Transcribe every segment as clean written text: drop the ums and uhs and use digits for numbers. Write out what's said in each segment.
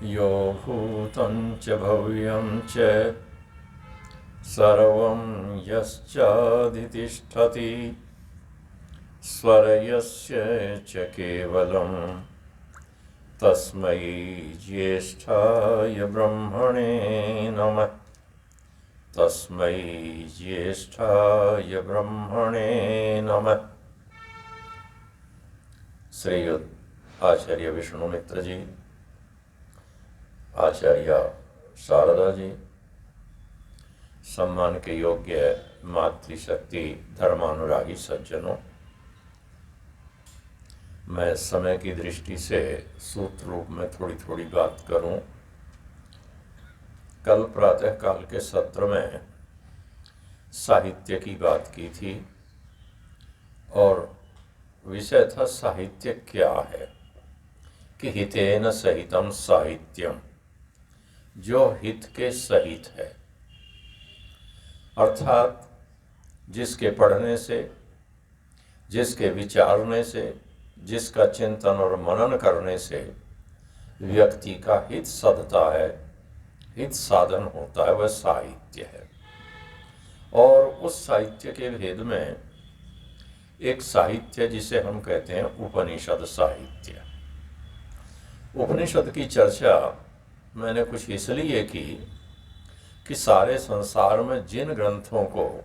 यो भूतं च भव्यं च सर्वं यश्चाधितिष्ठति स्वरयस्य च केवलं तस्मै ज्येष्ठाय ब्रह्मणे नमः। तस्मै ज्येष्ठाय ब्रह्मणे नमः। श्रीयुत आचार्य विष्णुमित्र जी, आचार्य शारदा जी, सम्मान के योग्य मातृशक्ति धर्मानुरागी सज्जनों, मैं समय की दृष्टि से सूत्र रूप में थोड़ी थोड़ी बात करूं। कल प्रातः काल के सत्र में साहित्य की बात की थी और विषय था साहित्य क्या है, कि हितेन सहितम साहित्यम, जो हित के सहित है, अर्थात जिसके पढ़ने से, जिसके विचारने से, जिसका चिंतन और मनन करने से व्यक्ति का हित सधता है, हित साधन होता है, वह साहित्य है। और उस साहित्य के भेद में एक साहित्य जिसे हम कहते हैं उपनिषद साहित्य। उपनिषद की चर्चा मैंने कुछ इसलिए की कि सारे संसार में जिन ग्रंथों को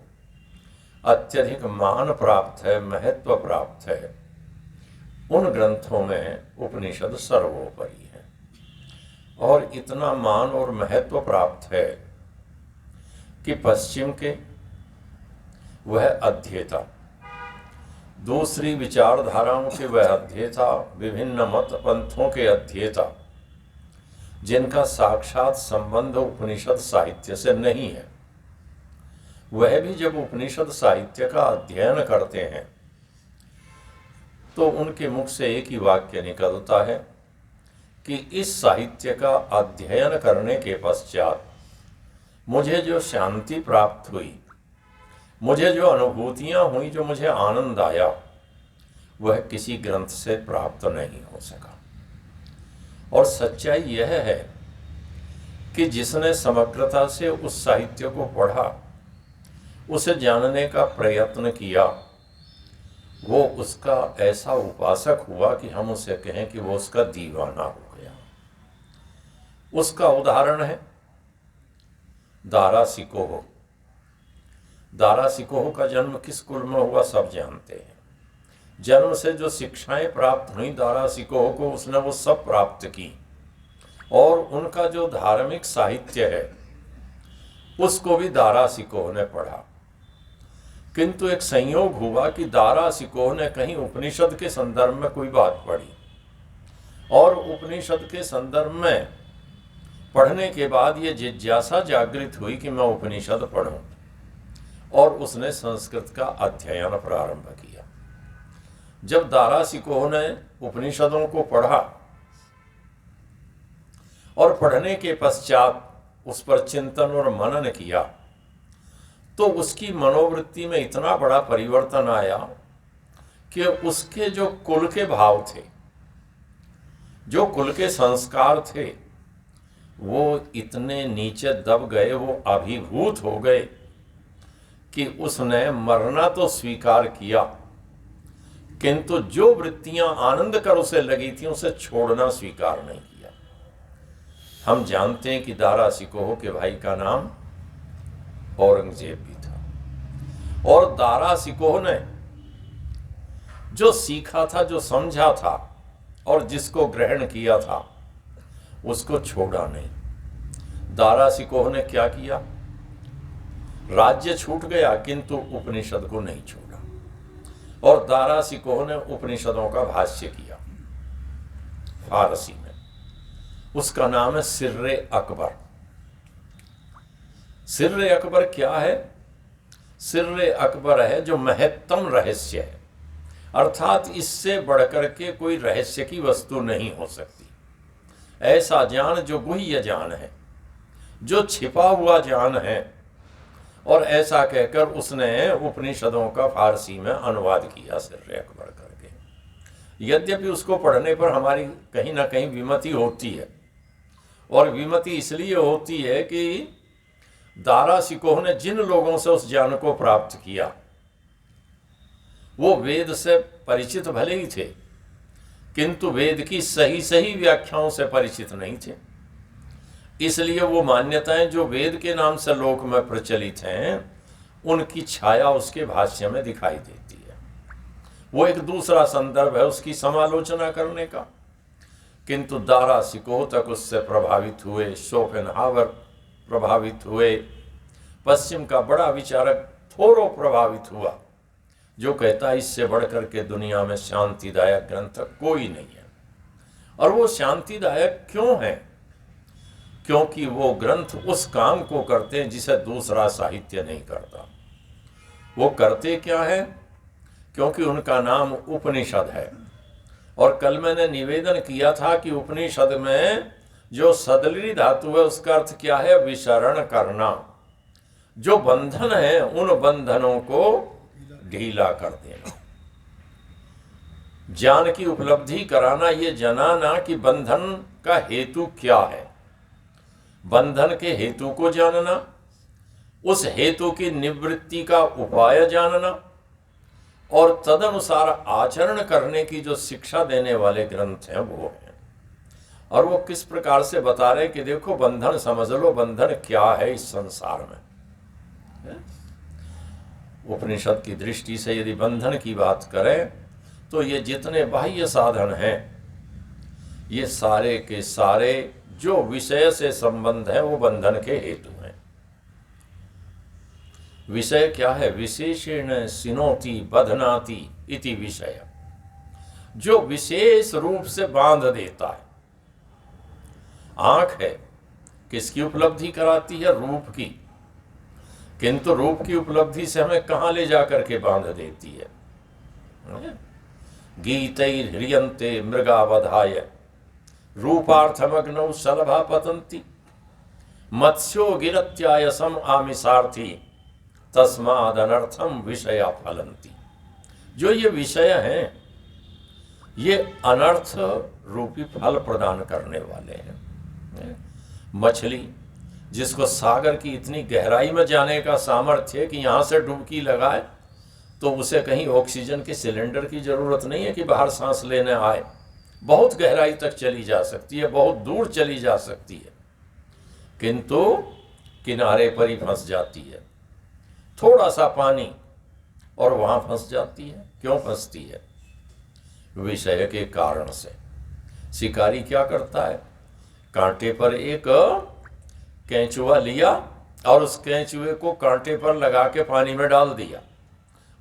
अत्यधिक मान प्राप्त है, महत्व प्राप्त है, उन ग्रंथों में उपनिषद सर्वोपरि है। और इतना मान और महत्व प्राप्त है कि पश्चिम के वह अध्येता, दूसरी विचारधाराओं के वह अध्येता, विभिन्न मत पंथों के अध्येता, जिनका साक्षात संबंध उपनिषद साहित्य से नहीं है, वह भी जब उपनिषद साहित्य का अध्ययन करते हैं तो उनके मुख से एक ही वाक्य निकलता है कि इस साहित्य का अध्ययन करने के पश्चात मुझे जो शांति प्राप्त हुई, मुझे जो अनुभूतियां हुई, जो मुझे आनंद आया, वह किसी ग्रंथ से प्राप्त नहीं हो सका। और सच्चाई यह है कि जिसने समग्रता से उस साहित्य को पढ़ा, उसे जानने का प्रयत्न किया, वो उसका ऐसा उपासक हुआ कि हम उसे कहें कि वो उसका दीवाना हो गया। उसका उदाहरण है दारा सिकोह। दारा सिकोह का जन्म किस कुल में हुआ सब जानते हैं। जन्म से जो शिक्षाएं प्राप्त हुई दारा सिकोह को, उसने वो सब प्राप्त की। और उनका जो धार्मिक साहित्य है उसको भी दारा सिकोह ने पढ़ा। किंतु एक संयोग हुआ कि दारा सिकोह ने कहीं उपनिषद के संदर्भ में कोई बात पढ़ी, और उपनिषद के संदर्भ में पढ़ने के बाद ये जिज्ञासा जागृत हुई कि मैं उपनिषद पढ़ूं, और उसने संस्कृत का अध्ययन प्रारंभ किया। जब दारा सिकोह ने उपनिषदों को पढ़ा और पढ़ने के पश्चात उस पर चिंतन और मनन किया, तो उसकी मनोवृत्ति में इतना बड़ा परिवर्तन आया कि उसके जो कुल के भाव थे, जो कुल के संस्कार थे, वो इतने नीचे दब गए, वो अभिभूत हो गए कि उसने मरना तो स्वीकार किया, किंतु जो वृत्तियां आनंद कर उसे लगी थी उसे छोड़ना स्वीकार नहीं किया। हम जानते हैं कि दारा सिकोह के भाई का नाम औरंगजेब भी था। और दारा सिकोह ने जो सीखा था, जो समझा था और जिसको ग्रहण किया था, उसको छोड़ा नहीं। दारा सिकोह ने क्या किया? राज्य छूट गया किंतु उपनिषद को नहीं छोड़ा। और दारा सिकोह ने उपनिषदों का भाष्य किया फारसी में। उसका नाम है सिर्रे अकबर। सिर्रे अकबर क्या है? सिर्रे अकबर है जो महत्तम रहस्य है, अर्थात इससे बढ़कर के कोई रहस्य की वस्तु नहीं हो सकती। ऐसा ज्ञान जो गुह्य ज्ञान है, जो छिपा हुआ ज्ञान है। और ऐसा कहकर उसने उपनिषदों का फारसी में अनुवाद किया सिर्रे अकबर करके। यद्यपि उसको पढ़ने पर हमारी कहीं ना कहीं विमति होती है, और विमति इसलिए होती है कि दारा सिकोह ने जिन लोगों से उस ज्ञान को प्राप्त किया वो वेद से परिचित भले ही थे, किंतु वेद की सही सही व्याख्याओं से परिचित नहीं थे। इसलिए वो मान्यताएं जो वेद के नाम से लोक में प्रचलित हैं उनकी छाया उसके भाष्य में दिखाई देती है। वो एक दूसरा संदर्भ है उसकी समालोचना करने का। किंतु दारा सिकोह तक उससे प्रभावित हुए, शोपेनहावर प्रभावित हुए, पश्चिम का बड़ा विचारक थोरो प्रभावित हुआ, जो कहता है इससे बढ़कर के दुनिया में शांतिदायक ग्रंथ कोई नहीं है। और वो शांतिदायक क्यों है? क्योंकि वो ग्रंथ उस काम को करते हैं जिसे दूसरा साहित्य नहीं करता। वो करते क्या है? क्योंकि उनका नाम उपनिषद है। और कल मैंने निवेदन किया था कि उपनिषद में जो सदलरी धातु है उसका अर्थ क्या है? विसरण करना। जो बंधन है उन बंधनों को ढीला कर देना, ज्ञान की उपलब्धि कराना, ये जनाना कि बंधन का हेतु क्या है, बंधन के हेतु को जानना, उस हेतु की निवृत्ति का उपाय जानना और तदनुसार आचरण करने की जो शिक्षा देने वाले ग्रंथ हैं वो हैं। और वो किस प्रकार से बता रहे कि देखो बंधन समझ लो, बंधन क्या है इस संसार में। उपनिषद की दृष्टि से यदि बंधन की बात करें तो ये जितने बाह्य साधन हैं ये सारे के सारे जो विषय से संबंध है वो बंधन के हेतु हैं। विषय क्या है? विशेषण सिनोति बधनाति इति विषय, जो विशेष रूप से बांध देता है। आंख है, किसकी उपलब्धि कराती है? रूप की। किंतु रूप की उपलब्धि से हमें कहां ले जाकर के बांध देती है? गीतैर्ह्रियन्ते मृगावधाय रूपार्थमग्नौ शलभा पतन्ति मत्स्यो गिरत्यायसम आमिषार्थी तस्मादनर्थम विषया फलन्ति। जो ये विषय हैं ये अनर्थ रूपी फल प्रदान करने वाले हैं। मछली जिसको सागर की इतनी गहराई में जाने का सामर्थ्य है कि यहाँ से डुबकी लगाए तो उसे कहीं ऑक्सीजन के सिलेंडर की जरूरत नहीं है कि बाहर सांस लेने आए, बहुत गहराई तक चली जा सकती है, बहुत दूर चली जा सकती है, किंतु किनारे पर ही फंस जाती है। थोड़ा सा पानी और वहां फंस जाती है। क्यों फंसती है? विषय के कारण से। शिकारी क्या करता है? कांटे पर एक केंचुआ लिया और उस केंचुए को कांटे पर लगा के पानी में डाल दिया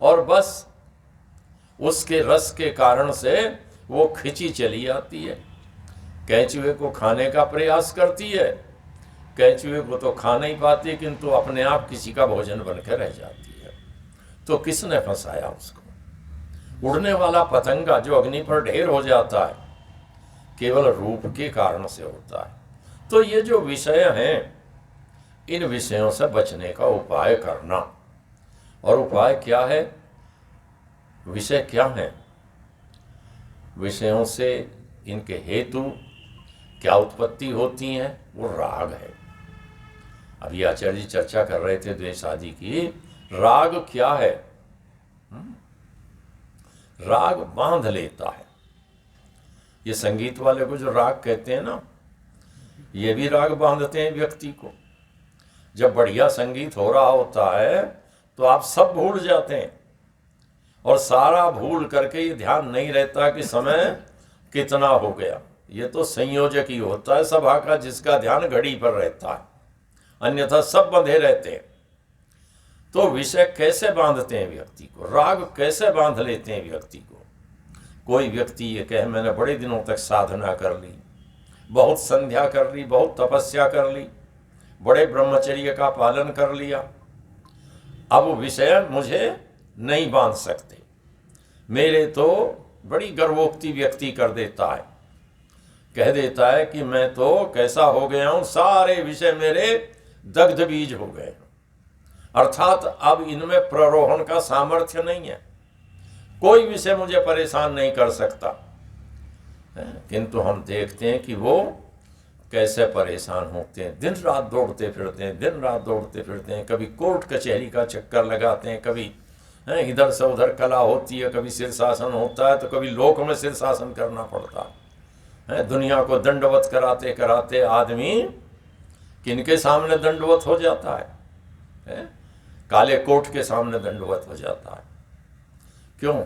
और बस उसके रस के कारण से वो खिंची चली आती है, केंचुए को खाने का प्रयास करती है। केंचुए को तो खा नहीं पाती किंतु अपने आप किसी का भोजन बनकर रह जाती है। तो किसने फंसाया उसको? उड़ने वाला पतंगा जो अग्नि पर ढेर हो जाता है केवल रूप के कारण से होता है। तो ये जो विषय हैं इन विषयों से बचने का उपाय करना। और उपाय क्या है? विषय क्या है? विषयों से इनके हेतु क्या उत्पत्ति होती है? वो राग है। अभी आचार्य जी चर्चा कर रहे थे द्वेष आदि की। राग क्या है? राग बांध लेता है। ये संगीत वाले को जो राग कहते हैं ना, ये भी राग बांधते हैं व्यक्ति को। जब बढ़िया संगीत हो रहा होता है तो आप सब भूल जाते हैं और सारा भूल करके ये ध्यान नहीं रहता कि समय कितना हो गया। ये तो संयोजक ही होता है सभा का, जिसका ध्यान घड़ी पर रहता है, अन्यथा सब बंधे रहते हैं। तो विषय कैसे बांधते हैं व्यक्ति को? राग कैसे बांध लेते हैं व्यक्ति को? कोई व्यक्ति ये कहे मैंने बड़े दिनों तक साधना कर ली, बहुत संध्या कर ली, बहुत तपस्या कर ली, बड़े ब्रह्मचर्य का पालन कर लिया, अब विषय मुझे नहीं बांध सकते। मेरे तो बड़ी गर्वोक्ति व्यक्ति कर देता है, कह देता है कि मैं तो कैसा हो गया हूं, सारे विषय मेरे दग्ध बीज हो गए, अर्थात अब इनमें प्ररोहण का सामर्थ्य नहीं है, कोई विषय मुझे परेशान नहीं कर सकता। किंतु हम देखते हैं कि वो कैसे परेशान होते हैं, दिन रात दौड़ते फिरते हैं, दिन रात दौड़ते फिरते हैं, कभी कोर्ट कचहरी का चक्कर लगाते हैं, कभी इधर से उधर कला होती है, कभी शीर्षासन होता है तो कभी लोक में शीर्षासन करना पड़ता है। दुनिया को दंडवत कराते कराते आदमी किनके सामने दंडवत हो जाता है? काले कोट के सामने दंडवत हो जाता है। क्यों?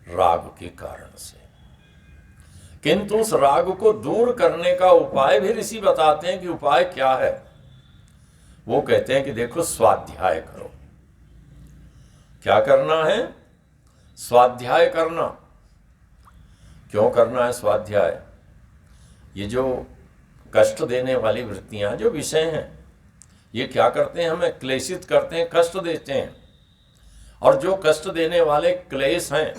राग के कारण से। किंतु उस राग को दूर करने का उपाय भी ऋषि बताते हैं कि उपाय क्या है। वो कहते हैं कि देखो, स्वाध्याय करो। क्या करना है? स्वाध्याय करना। क्यों करना है स्वाध्याय? ये जो कष्ट देने वाली वृत्तियां, जो विषय हैं, ये क्या करते हैं? हमें क्लेशित करते हैं, कष्ट देते हैं। और जो कष्ट देने वाले क्लेश हैं,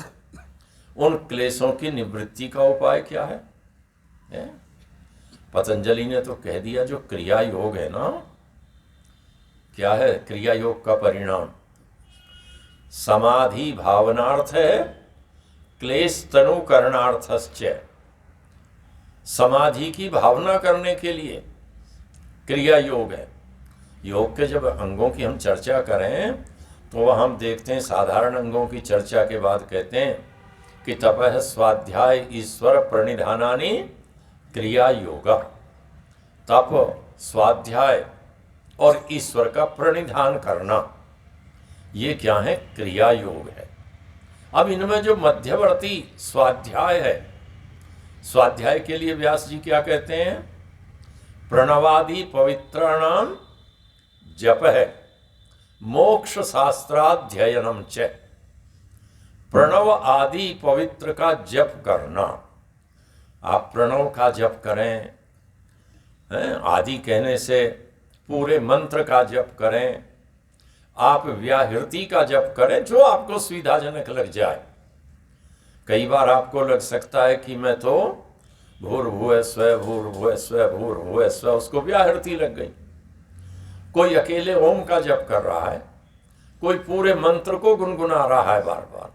उन क्लेशों की निवृत्ति का उपाय क्या है? पतंजलि ने तो कह दिया, जो क्रिया योग है ना, क्या है क्रिया योग का परिणाम? समाधि भावनार्थ है, क्लेश तनु करणार्थश्च। समाधि की भावना करने के लिए क्रिया योग है। योग के जब अंगों की हम चर्चा करें तो वह हम देखते हैं, साधारण अंगों की चर्चा के बाद कहते हैं कि तपः स्वाध्याय ईश्वर प्रणिधानानि क्रिया योगा। तप, स्वाध्याय और ईश्वर का प्रणिधान करना, ये क्या है? क्रिया योग है। अब इनमें जो मध्यवर्ती स्वाध्याय है, स्वाध्याय के लिए व्यास जी क्या कहते हैं? प्रणवादि पवित्राणाम जप है, मोक्ष शास्त्राध्ययनम च। प्रणव आदि पवित्र का जप करना। आप प्रणव का जप करें, आदि कहने से पूरे मंत्र का जप करें, आप व्याहृति का जप करें, जो आपको सुविधाजनक लग जाए। कई बार आपको लग सकता है कि मैं तो भूर्भुवः स्वः भूर्भुवः स्वः भूर्भुवः स्वः, उसको व्याहृति लग गई। कोई अकेले ओम का जप कर रहा है, कोई पूरे मंत्र को गुनगुना रहा है बार बार।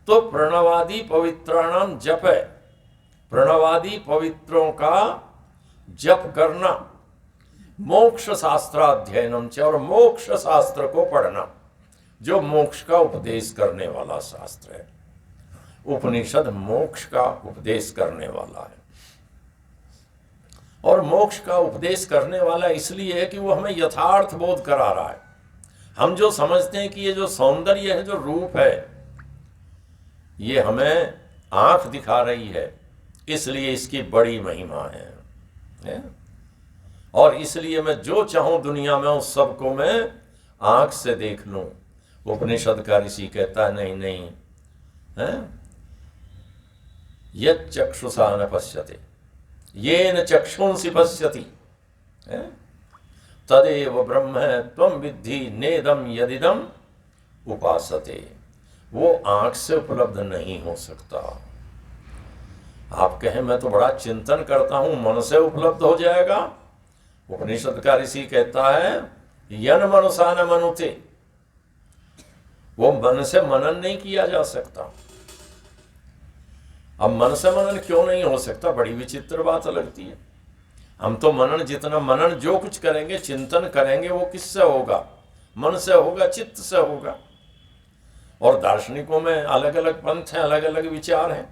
तो प्रणवादि पवित्राणाम जप है, प्रणवादि पवित्रों का जप करना। मोक्ष शास्त्राध्ययनम च, और मोक्ष शास्त्र को पढ़ना, जो मोक्ष का उपदेश करने वाला शास्त्र है। उपनिषद मोक्ष का उपदेश करने वाला है। और मोक्ष का उपदेश करने वाला इसलिए है कि वो हमें यथार्थ बोध करा रहा है। हम जो समझते हैं कि ये जो सौंदर्य है, जो रूप है, ये हमें आंख दिखा रही है, इसलिए इसकी बड़ी महिमा है। और इसलिए मैं जो चाहूं दुनिया में उस सबको मैं आंख से देख लूं। उपनिषद का ऋषि कहता है नहीं नहीं, यत् चक्षुषा न पश्यते येन चक्षुंसि पश्यति तदेव ब्रह्म त्वं विद्धि नेदम यदिदम उपासते। वो आंख से उपलब्ध नहीं हो सकता। आप कहें मैं तो बड़ा चिंतन करता हूं, मन से उपलब्ध हो जाएगा। उपनिषद का ऋषि कहता है यन मनुषा न मनुते, वो मन से मनन नहीं किया जा सकता। अब मन से मनन क्यों नहीं हो सकता? बड़ी विचित्र बात लगती है। हम तो मनन, जितना मनन जो कुछ करेंगे, चिंतन करेंगे, वो किससे होगा? मन से होगा, चित्त से होगा। और दार्शनिकों में अलग अलग पंथ हैं, अलग अलग विचार हैं।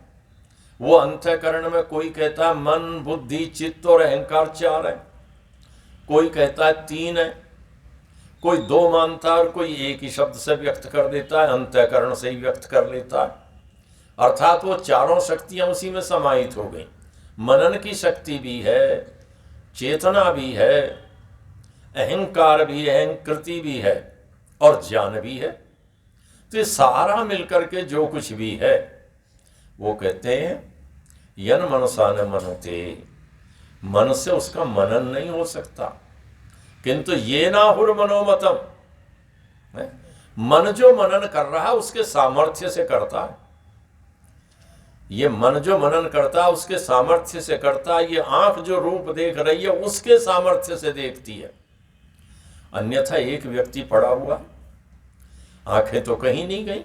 वो अंतःकरण में कोई कहता है मन, बुद्धि, चित्त और अहंकार 4 है, कोई कहता है 3 है, कोई 2 मानता है और कोई एक ही शब्द से व्यक्त कर देता है, अंतःकरण से ही व्यक्त कर लेता है। अर्थात वो चारों शक्तियां उसी में समाहित हो गई। मनन की शक्ति भी है, चेतना भी है, अहंकार भी है, अहंकृति भी है और ज्ञान भी है। तो ये सारा मिलकर के जो कुछ भी है, वो कहते हैं यन मनसा न मनुते। मन से उसका मनन नहीं हो सकता। किंतु ये ना हुर मनोमतम, मन जो मनन कर रहा है उसके सामर्थ्य से करता है। ये मन जो मनन करता है उसके सामर्थ्य से करता है। ये आंख जो रूप देख रही है उसके सामर्थ्य से देखती है। अन्यथा एक व्यक्ति पड़ा हुआ, आंखें तो कहीं नहीं गई,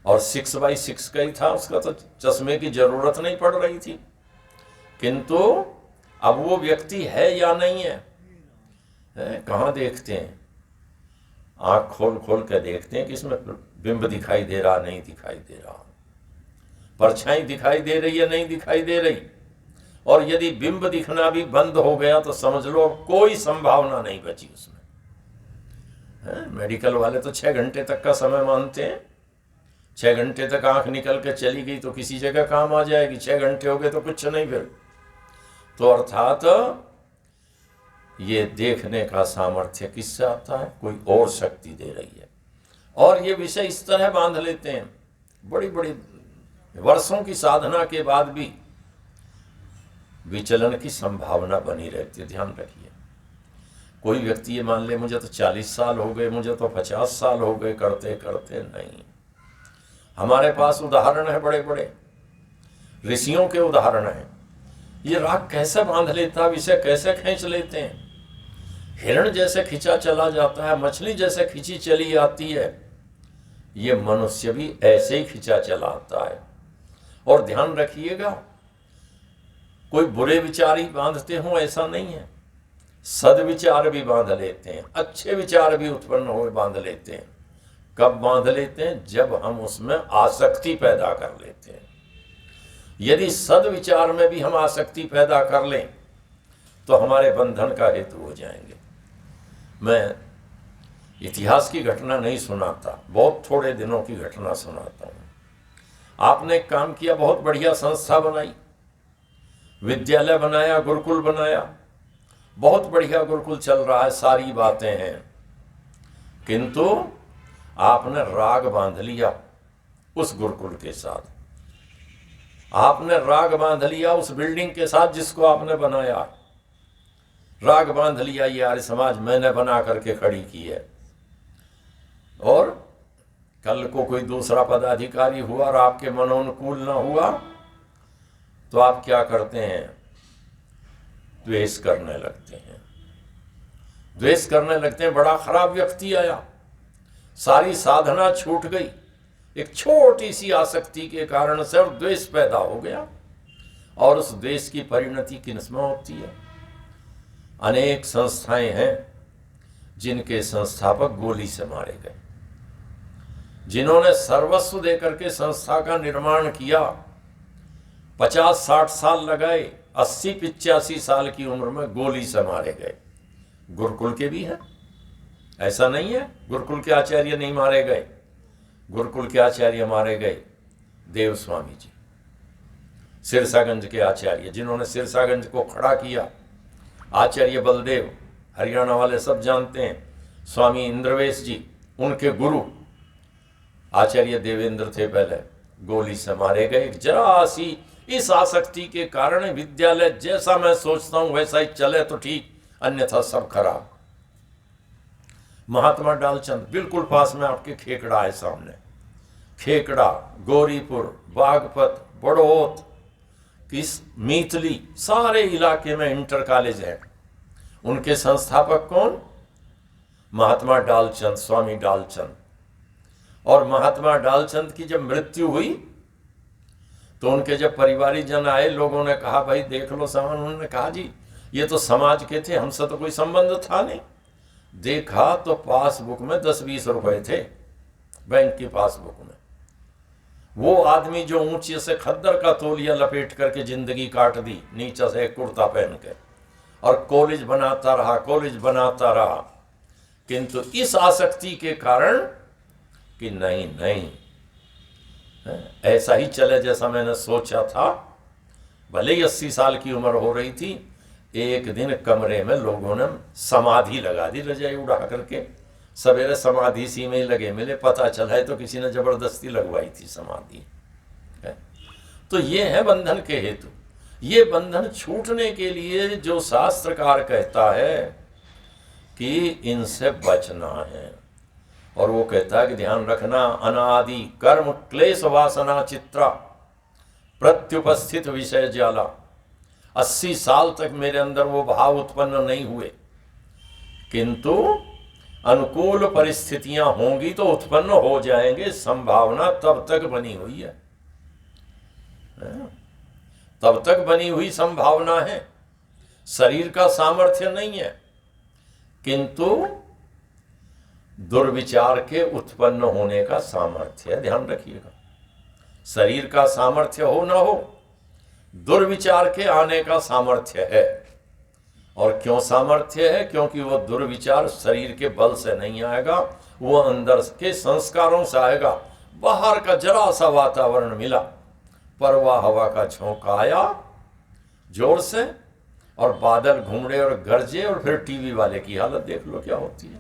और 6x6 का ही था, उसका तो चश्मे की जरूरत नहीं पड़ रही थी, किंतु अब वो व्यक्ति है या नहीं है, कहाँ देखते हैं? आंख खोल खोल के देखते हैं कि इसमें बिंब दिखाई दे रहा, नहीं दिखाई दे रहा, परछाई दिखाई दे रही है, नहीं दिखाई दे रही। और यदि बिंब दिखना भी बंद हो गया तो समझ लो कोई संभावना नहीं बची उसमें। मेडिकल वाले तो 6 घंटे तक का समय मानते हैं। 6 घंटे तक आंख निकल के चली गई तो किसी जगह काम आ जाएगी, 6 घंटे हो गए तो कुछ नहीं। फिर तो अर्थात ये देखने का सामर्थ्य किससे आता है? कोई और शक्ति दे रही है। और ये विषय इस तरह बांध लेते हैं, बड़ी बड़ी वर्षों की साधना के बाद भी विचलन की संभावना बनी रहती है। ध्यान रखिए, कोई व्यक्ति ये मान ले मुझे तो 40 साल हो गए, मुझे तो 50 साल हो गए करते करते, नहीं। हमारे पास उदाहरण है, बड़े बड़े ऋषियों के उदाहरण हैं। ये राग कैसे बांध लेता, विषय कैसे खींच लेते हैं। हिरण जैसे खिंचा चला जाता है, मछली जैसे खिंची चली आती है, ये मनुष्य भी ऐसे ही खिंचा चला आता है। और ध्यान रखिएगा, कोई बुरे विचार ही बांधते हों ऐसा नहीं है, सद्विचार भी बांध लेते हैं, अच्छे विचार भी उत्पन्न हो बांध लेते हैं। कब बांध लेते हैं? जब हम उसमें आसक्ति पैदा कर लेते हैं। यदि सद्विचार में भी हम आसक्ति पैदा कर लें तो हमारे बंधन का हेतु हो जाएंगे। मैं इतिहास की घटना नहीं सुनाता, बहुत थोड़े दिनों की घटना सुनाता हूँ। आपने काम किया, बहुत बढ़िया संस्था बनाई, विद्यालय बनाया, गुरुकुल बनाया, बहुत बढ़िया गुरुकुल चल रहा है, सारी बातें हैं, किंतु आपने राग बांध लिया उस गुरुकुल के साथ, आपने राग बांध लिया उस बिल्डिंग के साथ जिसको आपने बनाया, राग बांध लिया ये आर्य समाज मैंने बना करके खड़ी की है। और कल को कोई दूसरा पदाधिकारी हुआ और आपके मनोनुकूल ना हुआ तो आप क्या करते हैं? द्वेष करने लगते हैं, द्वेष करने लगते हैं। बड़ा खराब व्यक्ति आया, सारी साधना छूट गई, एक छोटी सी आसक्ति के कारण से, और द्वेष पैदा हो गया। और उस द्वेष की परिणति किसमें होती है? अनेक संस्थाएं हैं जिनके संस्थापक गोली से मारे गए, जिन्होंने सर्वस्व देकर के संस्था का निर्माण किया, 50-60 साल लगाए, 80-85 साल की उम्र में गोली से मारे गए। गुरुकुल के भी हैं, ऐसा नहीं है गुरुकुल के आचार्य नहीं मारे गए। गुरुकुल के आचार्य मारे गए देव स्वामी जी, सिरसागंज के आचार्य, जिन्होंने सिरसागंज को खड़ा किया। आचार्य बलदेव, हरियाणा वाले सब जानते हैं। स्वामी इंद्रवेश जी, उनके गुरु आचार्य देवेंद्र थे, पहले गोली से मारे गए। जरा सी इस आसक्ति के कारण विद्यालय जैसा मैं सोचता हूं वैसा ही चले तो ठीक, अन्यथा सब खराब। महात्मा डालचंद बिल्कुल पास में आपके खेकड़ा है सामने, खेकड़ा, गौरीपुर, बागपत, बड़ौत, किस मीतली, सारे इलाके में इंटर कॉलेज है। उनके संस्थापक कौन? महात्मा डालचंद, स्वामी डालचंद। और महात्मा डालचंद की जब मृत्यु हुई तो उनके जब परिवारिक जन आए, लोगों ने कहा भाई देख लो सामान। उन्होंने कहा जी ये तो समाज के थे, हमसे तो कोई संबंध था नहीं। देखा तो पासबुक में 10-20 रुपए थे, बैंक की पासबुक में। वो आदमी जो ऊंचे से खद्दर का तौलिया लपेट करके जिंदगी काट दी, नीचे से एक कुर्ता पहन के, और कॉलेज बनाता रहा, कॉलेज बनाता रहा, किंतु इस आसक्ति के कारण कि नहीं नहीं ऐसा ही चले जैसा मैंने सोचा था। भले ही 80 साल की उम्र हो रही थी, एक दिन कमरे में लोगों ने समाधि लगा दी, रजाई उड़ा करके। सवेरे समाधि सी में ही लगे मिले, पता चला है तो किसी ने जबरदस्ती लगवाई थी समाधि। तो ये है बंधन के हेतु। ये बंधन छूटने के लिए जो शास्त्रकार कहता है कि इनसे बचना है, और वो कहता है कि ध्यान रखना, अनादि कर्म क्लेश वासना चित्रा प्रत्युपस्थित विषय ज्वाला। 80 साल तक मेरे अंदर वो भाव उत्पन्न नहीं हुए, किंतु अनुकूल परिस्थितियां होंगी तो उत्पन्न हो जाएंगे। संभावना तब तक बनी हुई है, तब तक बनी हुई संभावना है शरीर का सामर्थ्य नहीं है, किंतु दुर्विचार के उत्पन्न होने का सामर्थ्य है। ध्यान रखिएगा, शरीर का सामर्थ्य हो ना हो, दुर्विचार के आने का सामर्थ्य है। और क्यों सामर्थ्य है? क्योंकि वो दुर्विचार शरीर के बल से नहीं आएगा, वो अंदर के संस्कारों से आएगा। बाहर का जरा सा वातावरण मिला, परवा हवा का झोंका आया जोर से, और बादल घूमड़े और गरजे, और फिर टीवी वाले की हालत देख लो क्या होती है?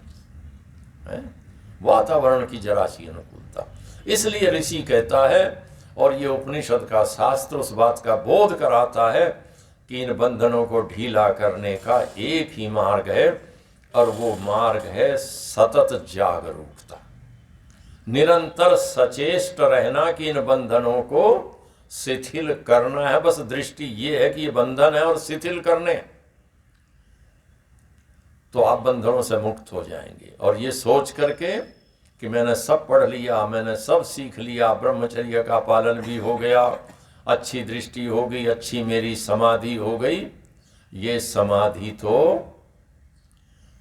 वातावरण की जरा सी अनुकूलता। इसलिए ऋषि कहता है, और ये उपनिषद का शास्त्र उस बात का बोध कराता है कि इन बंधनों को ढीला करने का एक ही मार्ग है, और वो मार्ग है सतत जागरूकता, निरंतर सचेष्ट रहना कि इन बंधनों को शिथिल करना है। बस दृष्टि ये है कि ये बंधन है और शिथिल करने, तो आप बंधनों से मुक्त हो जाएंगे। और ये सोच करके कि मैंने सब पढ़ लिया, मैंने सब सीख लिया, ब्रह्मचर्य का पालन भी हो गया, अच्छी दृष्टि हो गई, अच्छी मेरी समाधि हो गई, ये समाधि तो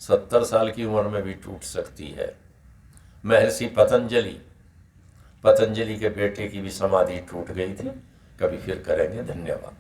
70 साल की उम्र में भी टूट सकती है। महर्षि पतंजलि के बेटे की भी समाधि टूट गई थी। कभी फिर करेंगे। धन्यवाद।